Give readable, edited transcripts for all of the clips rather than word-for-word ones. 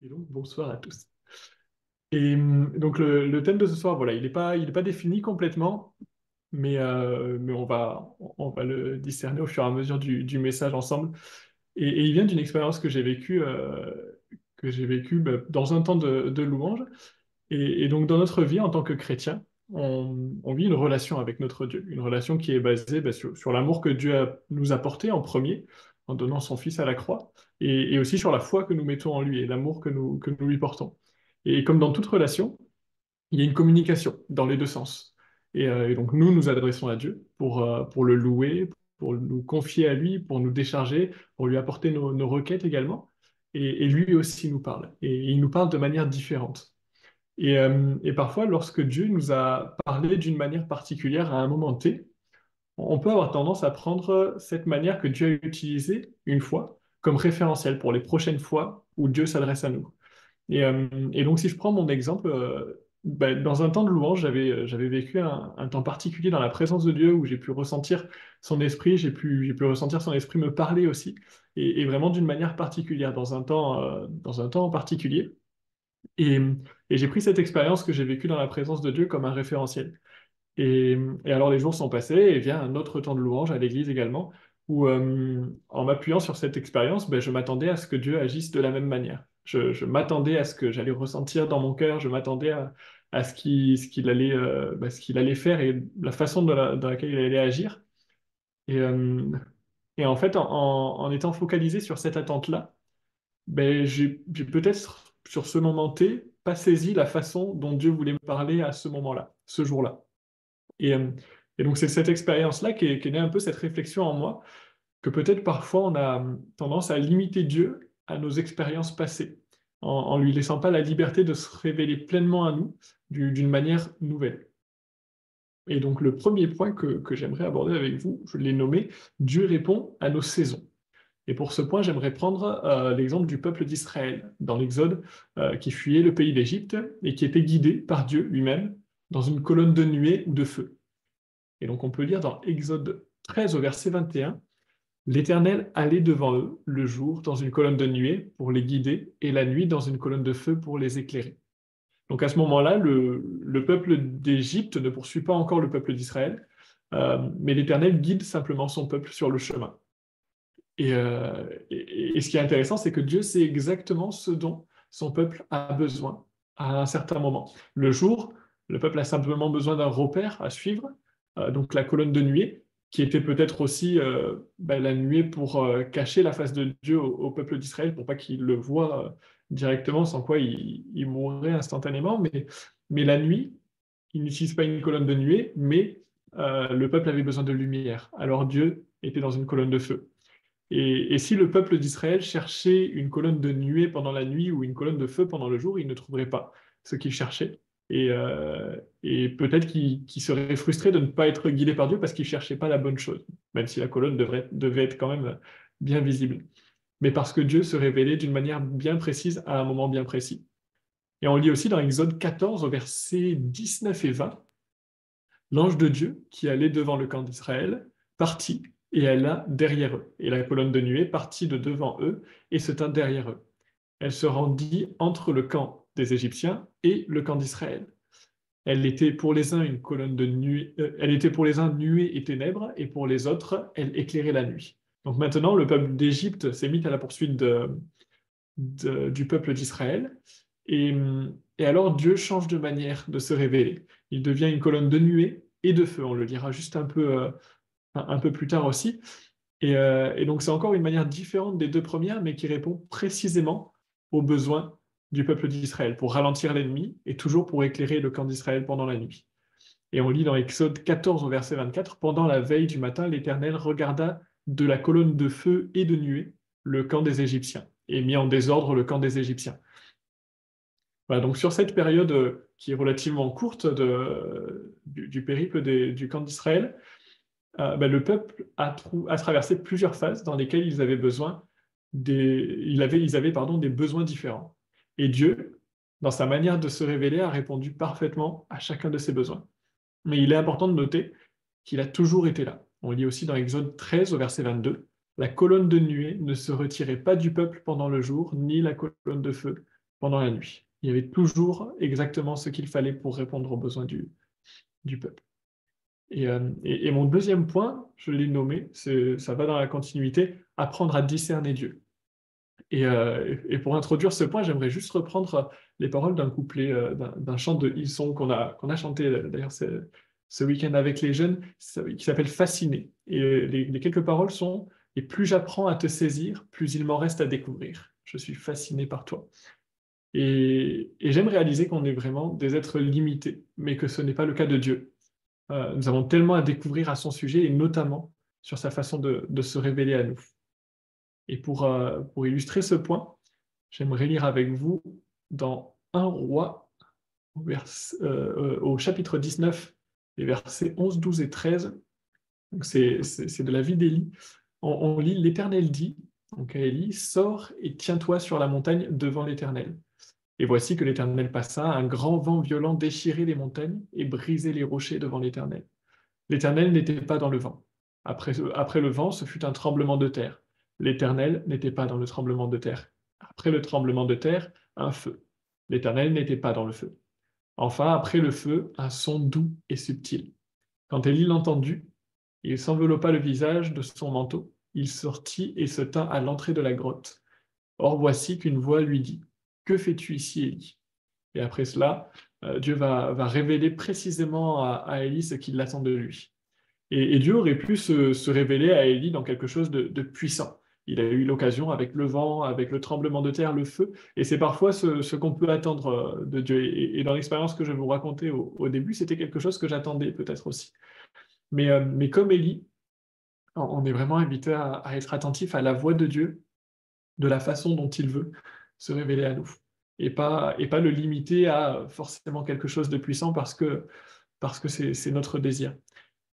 Et donc, bonsoir à tous. Donc, le thème de ce soir, voilà, il est pas défini complètement, mais on va le discerner au fur et à mesure du message ensemble. Et il vient d'une expérience que j'ai vécue bah, dans un temps de louange. Et donc, dans notre vie en tant que chrétien, on vit une relation avec notre Dieu, une relation qui est basée bah, sur l'amour que nous a porté en premier, en donnant son Fils à la croix, et aussi sur la foi que nous mettons en lui et l'amour que nous lui portons. Et comme dans toute relation, il y a une communication dans les deux sens. Et donc, nous adressons à Dieu pour le louer, pour nous confier à lui, pour nous décharger, pour lui apporter nos requêtes également. Et lui aussi nous parle. Et il nous parle de manière différente. Et parfois, lorsque Dieu nous a parlé d'une manière particulière à un moment T, on peut avoir tendance à prendre cette manière que Dieu a utilisée une fois comme référentiel pour les prochaines fois où Dieu s'adresse à nous. Et donc, si je prends mon exemple, ben, dans un temps de louange, j'avais vécu un temps particulier dans la présence de Dieu où j'ai pu ressentir son esprit, j'ai pu ressentir son esprit me parler aussi, et vraiment d'une manière particulière, dans un temps en particulier. Et, et j'ai pris cette expérience que j'ai vécue dans la présence de Dieu comme un référentiel. Et, et alors les jours sont passés et vient un autre temps de louange à l'église également, où en m'appuyant sur cette expérience, ben, je m'attendais à ce que Dieu agisse de la même manière. Je m'attendais à ce que j'allais ressentir dans mon cœur, je m'attendais à ce qu'il allait faire et la façon dans laquelle il allait agir. Et, euh, et en fait, en étant focalisé sur cette attente-là, ben, j'ai peut-être, sur ce moment T, pas saisi la façon dont Dieu voulait me parler à ce moment-là, ce jour-là. Et, euh, et donc, c'est cette expérience-là qui est née un peu cette réflexion en moi, que peut-être parfois on a tendance à limiter Dieu à nos expériences passées, en lui laissant pas la liberté de se révéler pleinement à nous d'une manière nouvelle. Et donc, le premier point que j'aimerais aborder avec vous, je l'ai nommé Dieu répond à nos saisons. Et pour ce point, j'aimerais prendre l'exemple du peuple d'Israël dans l'Exode, qui fuyait le pays d'Égypte et qui était guidé par Dieu lui-même dans une colonne de nuée ou de feu. Et donc on peut lire dans Exode 13 au verset 21, l'Éternel allait devant eux le jour dans une colonne de nuée pour les guider et la nuit dans une colonne de feu pour les éclairer. Donc à ce moment-là, le peuple d'Égypte ne poursuit pas encore le peuple d'Israël, mais l'Éternel guide simplement son peuple sur le chemin. Et ce qui est intéressant, c'est que Dieu sait exactement ce dont son peuple a besoin à un certain moment. Le jour, le peuple a simplement besoin d'un repère à suivre, donc la colonne de nuée, qui était peut-être aussi ben, la nuée pour cacher la face de Dieu au peuple d'Israël, pour pas qu'il le voie directement, sans quoi il mourrait instantanément. Mais la nuit, il n'utilise pas une colonne de nuée, mais le peuple avait besoin de lumière. Alors Dieu était dans une colonne de feu. Et si le peuple d'Israël cherchait une colonne de nuée pendant la nuit ou une colonne de feu pendant le jour, il ne trouverait pas ce qu'il cherchait. Et peut-être qu'il serait frustré de ne pas être guidé par Dieu parce qu'il ne cherchait pas la bonne chose, même si la colonne devait être quand même bien visible. Mais parce que Dieu se révélait d'une manière bien précise à un moment bien précis. Et on lit aussi dans Exode 14 au verset 19 et 20, l'ange de Dieu qui allait devant le camp d'Israël partit et alla derrière eux. Et la colonne de nuée partit de devant eux et se tint derrière eux. Elle se rendit entre le camp des Égyptiens et le camp d'Israël. Elle était pour les uns une colonne de nuée, elle était pour les uns nuée et ténèbres, et pour les autres, elle éclairait la nuit. Donc maintenant, le peuple d'Égypte s'est mis à la poursuite du peuple d'Israël. Et, et alors Dieu change de manière de se révéler. Il devient une colonne de nuée et de feu. On le lira juste un peu plus tard aussi. Et donc c'est encore une manière différente des deux premières, mais qui répond précisément aux besoins du peuple d'Israël, pour ralentir l'ennemi et toujours pour éclairer le camp d'Israël pendant la nuit. Et on lit dans Exode 14 au verset 24, pendant la veille du matin, l'Éternel regarda de la colonne de feu et de nuée le camp des Égyptiens et mit en désordre le camp des Égyptiens. Voilà, donc sur cette période qui est relativement courte du périple du camp d'Israël, ben, le peuple a traversé plusieurs phases dans lesquelles ils avaient pardon, des besoins différents. Et Dieu, dans sa manière de se révéler, a répondu parfaitement à chacun de ces besoins. Mais il est important de noter qu'il a toujours été là. On lit aussi dans Exode 13 au verset 22, la colonne de nuée ne se retirait pas du peuple pendant le jour, ni la colonne de feu pendant la nuit. Il y avait toujours exactement ce qu'il fallait pour répondre aux besoins du peuple. Et mon deuxième point, je l'ai nommé, ça va dans la continuité, apprendre à discerner Dieu. Et pour introduire ce point, j'aimerais juste reprendre les paroles d'un couplet, d'un chant de Hillsong qu'on a chanté d'ailleurs ce week-end avec les jeunes, qui s'appelle Fasciné. Et les quelques paroles sont: Et plus j'apprends à te saisir, plus il m'en reste à découvrir. Je suis fasciné par toi. Et j'aime réaliser qu'on est vraiment des êtres limités, mais que ce n'est pas le cas de Dieu. Nous avons tellement à découvrir à son sujet, et notamment sur sa façon de se révéler à nous. Et pour illustrer ce point, j'aimerais lire avec vous dans 1 Roi, au chapitre 19, les versets 11, 12 et 13. Donc c'est de la vie d'Élie. On lit: L'Éternel dit, donc à Élie, sors et tiens-toi sur la montagne devant l'Éternel. Et voici que l'Éternel passa, un grand vent violent déchirait les montagnes et brisait les rochers devant l'Éternel. L'Éternel n'était pas dans le vent. Après le vent, ce fut un tremblement de terre. L'Éternel n'était pas dans le tremblement de terre. Après le tremblement de terre, un feu. L'Éternel n'était pas dans le feu. Enfin, après le feu, un son doux et subtil. Quand Élie l'entendit, il s'enveloppa le visage de son manteau. Il sortit et se tint à l'entrée de la grotte. Or voici qu'une voix lui dit: Que fais-tu ici, Élie? Et après cela, Dieu va révéler précisément à Élie ce qu'il attend de lui. Et Dieu aurait pu se révéler à Élie dans quelque chose de puissant. Il a eu l'occasion avec le vent, avec le tremblement de terre, le feu, et c'est parfois ce qu'on peut attendre de Dieu. Et dans l'expérience que je vais vous raconter au début, c'était quelque chose que j'attendais peut-être aussi. Mais comme Élie, on est vraiment invité à être attentif à la voix de Dieu, de la façon dont il veut se révéler à nous. Et pas le limiter à forcément quelque chose de puissant parce que c'est notre désir.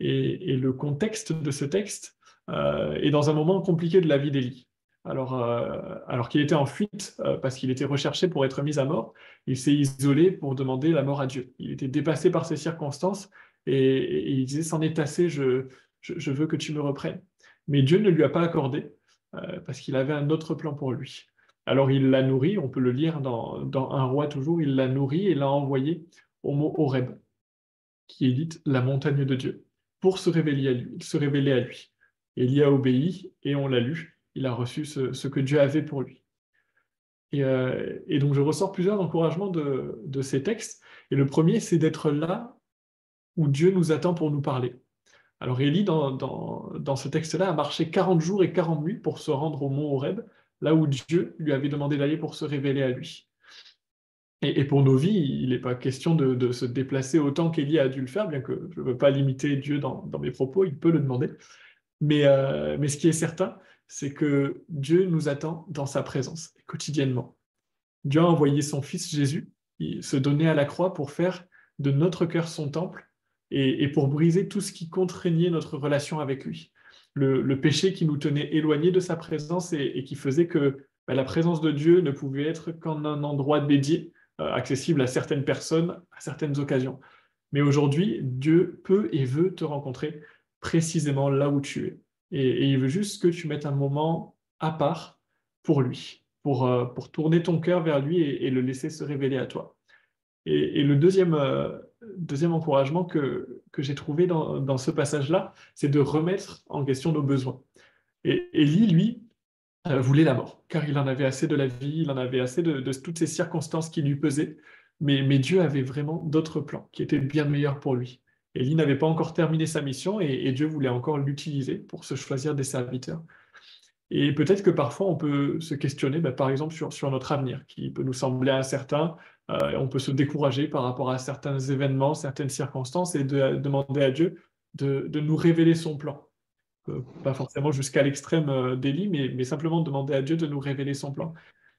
Et le contexte de ce texte est dans un moment compliqué de la vie d'Élie. Alors qu'il était en fuite parce qu'il était recherché pour être mis à mort, il s'est isolé pour demander la mort à Dieu. Il était dépassé par ces circonstances et il disait: C'en est assez, je veux que tu me reprennes. Mais Dieu ne lui a pas accordé parce qu'il avait un autre plan pour lui. Alors il l'a nourri, on peut le lire dans Un Roi toujours, il l'a nourri et l'a envoyé au mont Horeb, qui est dite la montagne de Dieu, pour se révéler à lui. Et il y a obéi, et on l'a lu, il a reçu ce que Dieu avait pour lui. Et donc je ressors plusieurs encouragements de ces textes. Et le premier, c'est d'être là où Dieu nous attend pour nous parler. Alors Élie, dans ce texte-là, a marché 40 jours et 40 nuits pour se rendre au mont Horeb, là où Dieu lui avait demandé d'aller pour se révéler à lui. Et pour nos vies, il n'est pas question de se déplacer autant qu'Élie a dû le faire, bien que je ne veux pas limiter Dieu dans mes propos, il peut le demander. Mais ce qui est certain, c'est que Dieu nous attend dans sa présence, quotidiennement. Dieu a envoyé son Fils Jésus, se donner à la croix pour faire de notre cœur son temple et pour briser tout ce qui contraignait notre relation avec lui. Le péché qui nous tenait éloignés de sa présence et qui faisait que la présence de Dieu ne pouvait être qu'en un endroit dédié, accessible à certaines personnes, à certaines occasions. Mais aujourd'hui, Dieu peut et veut te rencontrer précisément là où tu es. Et il veut juste que tu mettes un moment à part pour lui, pour tourner ton cœur vers lui et le laisser se révéler à toi. Et le deuxième encouragement que j'ai trouvé dans ce passage-là, c'est de remettre en question nos besoins. Et Élie, lui, voulait la mort, car il en avait assez de la vie, il en avait assez de toutes ces circonstances qui lui pesaient, mais Dieu avait vraiment d'autres plans qui étaient bien meilleurs pour lui. Élie n'avait pas encore terminé sa mission et Dieu voulait encore l'utiliser pour se choisir des serviteurs. Et peut-être que parfois on peut se questionner, par exemple, sur notre avenir, qui peut nous sembler incertain. On peut se décourager par rapport à certains événements, certaines circonstances, et demander à Dieu de nous révéler son plan. Pas forcément jusqu'à l'extrême d'Élie, mais simplement demander à Dieu de nous révéler son plan.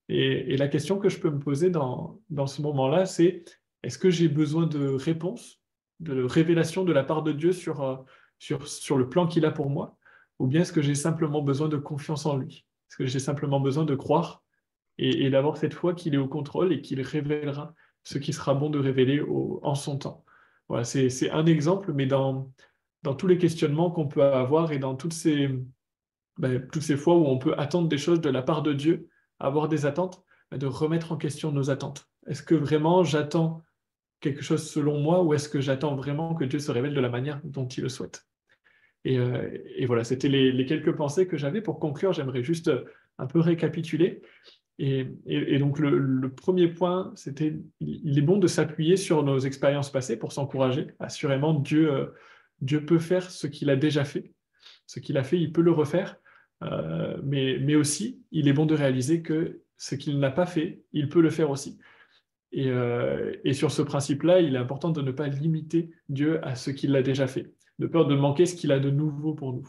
Et la question que je peux me poser dans ce moment-là, c'est: est-ce que j'ai besoin de réponses, de révélations de la part de Dieu sur le plan qu'il a pour moi? Ou bien est-ce que j'ai simplement besoin de confiance en lui? Est-ce que j'ai simplement besoin de croire et d'avoir cette foi qu'il est au contrôle et qu'il révélera ce qui sera bon de révéler en son temps? Voilà, c'est un exemple, mais dans tous les questionnements qu'on peut avoir et dans toutes ces fois où on peut attendre des choses de la part de Dieu, avoir des attentes, de remettre en question nos attentes. Est-ce que vraiment j'attends quelque chose selon moi ou est-ce que j'attends vraiment que Dieu se révèle de la manière dont il le souhaite? Et voilà, c'était les quelques pensées que j'avais. Pour conclure, j'aimerais juste un peu récapituler. Et donc le premier point, c'était il est bon de s'appuyer sur nos expériences passées pour s'encourager. Assurément, Dieu peut faire ce qu'il a déjà fait. Ce qu'il a fait, il peut le refaire. Mais aussi, il est bon de réaliser que ce qu'il n'a pas fait, il peut le faire aussi. Et sur ce principe-là, il est important de ne pas limiter Dieu à ce qu'il a déjà fait, de peur de manquer ce qu'il a de nouveau pour nous.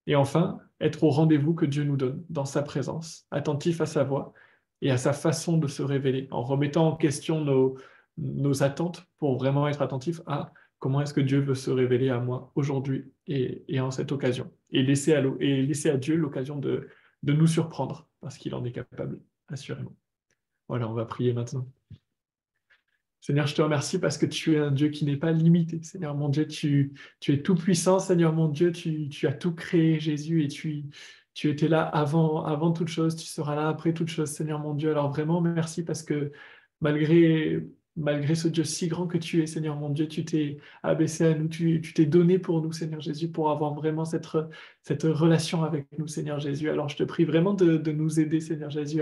Et enfin, être au rendez-vous que Dieu nous donne dans sa présence, attentif à sa voix et à sa façon de se révéler, en remettant en question nos attentes pour vraiment être attentif à comment est-ce que Dieu veut se révéler à moi aujourd'hui et en cette occasion. Et laisser à Dieu l'occasion de nous surprendre, parce qu'il en est capable, assurément. Voilà, on va prier maintenant. Seigneur, je te remercie parce que tu es un Dieu qui n'est pas limité. Seigneur mon Dieu, tu es tout puissant. Seigneur mon Dieu, tu as tout créé, Jésus, et tu étais là avant toute chose. Tu seras là après toute chose, Seigneur mon Dieu. Alors vraiment, merci parce que malgré ce Dieu si grand que tu es, Seigneur mon Dieu, tu t'es abaissé à nous. Tu t'es donné pour nous, Seigneur Jésus, pour avoir vraiment cette relation avec nous, Seigneur Jésus. Alors je te prie vraiment de nous aider, Seigneur Jésus,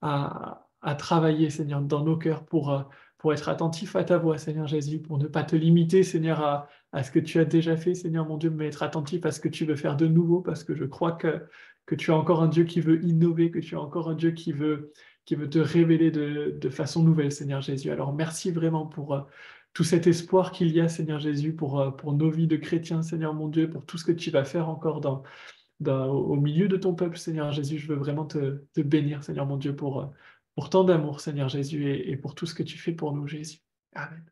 à travailler, Seigneur, dans nos cœurs pour être attentif à ta voix, Seigneur Jésus, pour ne pas te limiter, Seigneur, à ce que tu as déjà fait, Seigneur mon Dieu, mais être attentif à ce que tu veux faire de nouveau, parce que je crois que tu es encore un Dieu qui veut innover, que tu es encore un Dieu qui veut te révéler de façon nouvelle, Seigneur Jésus. Alors merci vraiment pour tout cet espoir qu'il y a, Seigneur Jésus, pour nos vies de chrétiens, Seigneur mon Dieu, pour tout ce que tu vas faire encore au milieu de ton peuple, Seigneur Jésus. Je veux vraiment te bénir, Seigneur mon Dieu, pour tant d'amour, Seigneur Jésus, et pour tout ce que tu fais pour nous, Jésus. Amen.